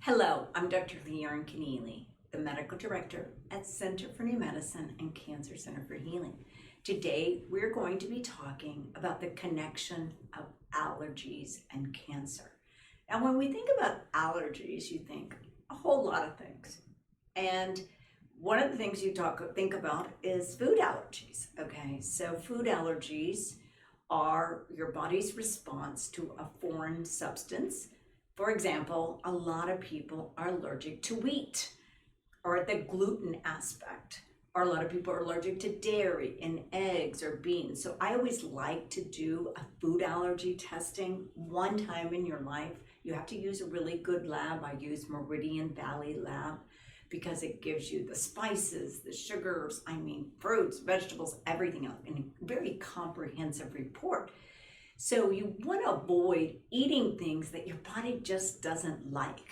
Hello, I'm Dr. Leigh Erin Connealy, the Medical Director at Center for New Medicine and Cancer Center for Healing. Today, we're going to be talking about the connection of allergies and cancer. Now, when we think about allergies, you think a whole lot of things. And one of the things you think about is food allergies, okay? So food allergies are your body's response to a foreign substance. For example, a lot of people are allergic to wheat or the gluten aspect, or a lot of people are allergic to dairy and eggs or beans. So I always like to do a food allergy testing one time in your life. You have to use a really good lab. I use Meridian Valley Lab because it gives you the spices, the sugars, fruits, vegetables, everything else in a very comprehensive report. So you want to avoid eating things that your body just doesn't like.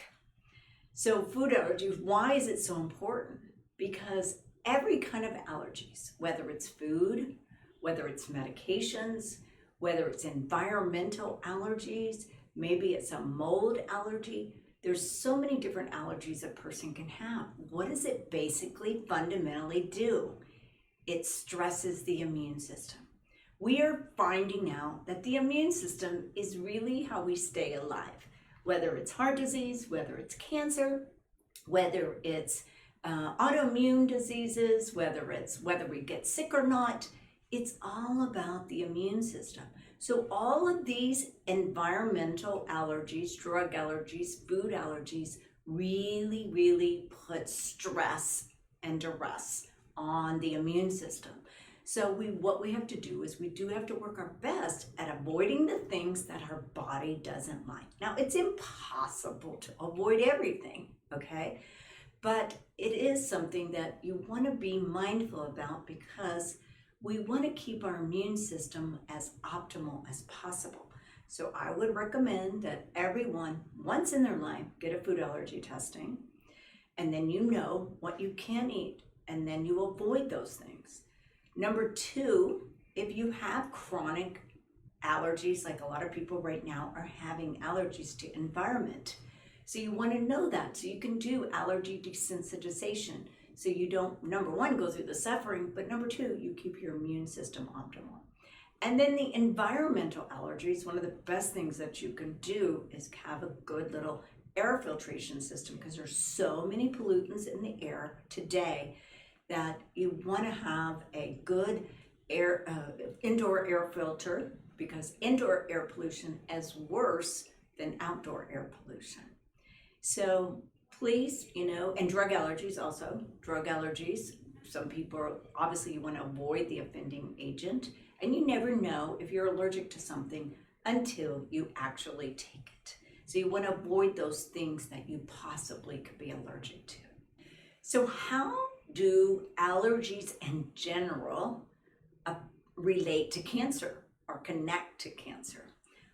So food allergies, why is it so important? Because every kind of allergies, whether it's food, whether it's medications, whether it's environmental allergies, maybe it's a mold allergy, there's so many different allergies a person can have. What does it basically fundamentally do? It stresses the immune system. We are finding out that the immune system is really how we stay alive, whether it's heart disease, whether it's cancer, whether it's autoimmune diseases, whether we get sick or not. It's all about the immune system. So all of these environmental allergies, drug allergies, food allergies really, really put stress and duress on the immune system. So what we have to do is we do have to work our best at avoiding the things that our body doesn't like. Now, it's impossible to avoid everything, okay? But it is something that you want to be mindful about because we want to keep our immune system as optimal as possible. So I would recommend that everyone, once in their life, get a food allergy testing, and then you know what you can eat, and then you avoid those things. Number two, if you have chronic allergies, like a lot of people right now are having allergies to environment. So you want to know that so you can do allergy desensitization. So you don't, number one, go through the suffering, but number two, you keep your immune system optimal. And then the environmental allergies, one of the best things that you can do is have a good little air filtration system because there's so many pollutants in the air today that you want to have a good indoor air filter because indoor air pollution is worse than outdoor air pollution. So please, and drug allergies also. Drug allergies, some people, obviously you want to avoid the offending agent, and you never know if you're allergic to something until you actually take it. So you want to avoid those things that you possibly could be allergic to. So how do allergies in general relate to cancer or connect to cancer?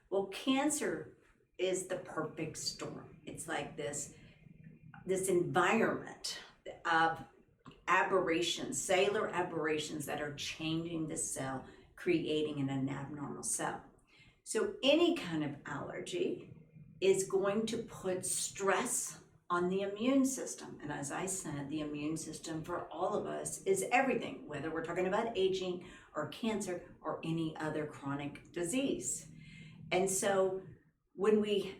Well, cancer is the perfect storm. It's like this environment of aberrations, cellular aberrations that are changing the cell, creating an abnormal cell. So any kind of allergy is going to put stress on the immune system. And as I said, the immune system for all of us is everything, whether we're talking about aging or cancer or any other chronic disease. And so when we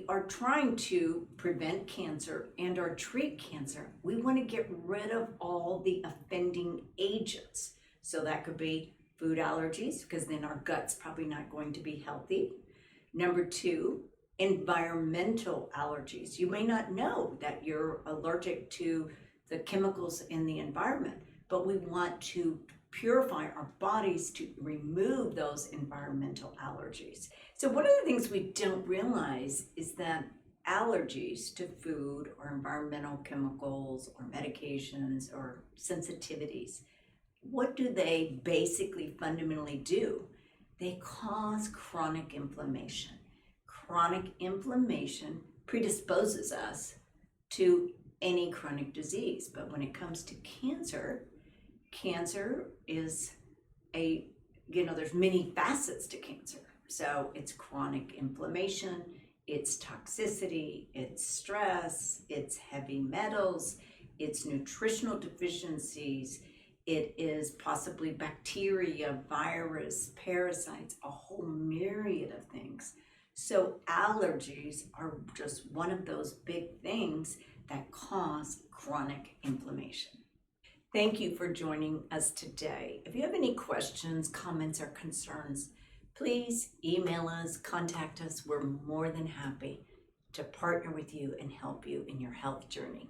are trying to prevent cancer and or treat cancer, we want to get rid of all the offending agents. So that could be food allergies, because then our gut's probably not going to be healthy. Number two, environmental allergies. You may not know that you're allergic to the chemicals in the environment, but we want to purify our bodies to remove those environmental allergies. So one of the things we don't realize is that allergies to food or environmental chemicals or medications or sensitivities, what do they basically fundamentally do? They cause chronic inflammation. Chronic inflammation predisposes us to any chronic disease. But when it comes to cancer, cancer is there's many facets to cancer. So it's chronic inflammation, It's toxicity, it's stress, it's heavy metals, it's nutritional deficiencies, it is possibly bacteria, virus, parasites, a whole myriad of things. So allergies are just one of those big things that cause chronic inflammation. Thank you for joining us today. If you have any questions, comments, or concerns, please email us, contact us. We're more than happy to partner with you and help you in your health journey.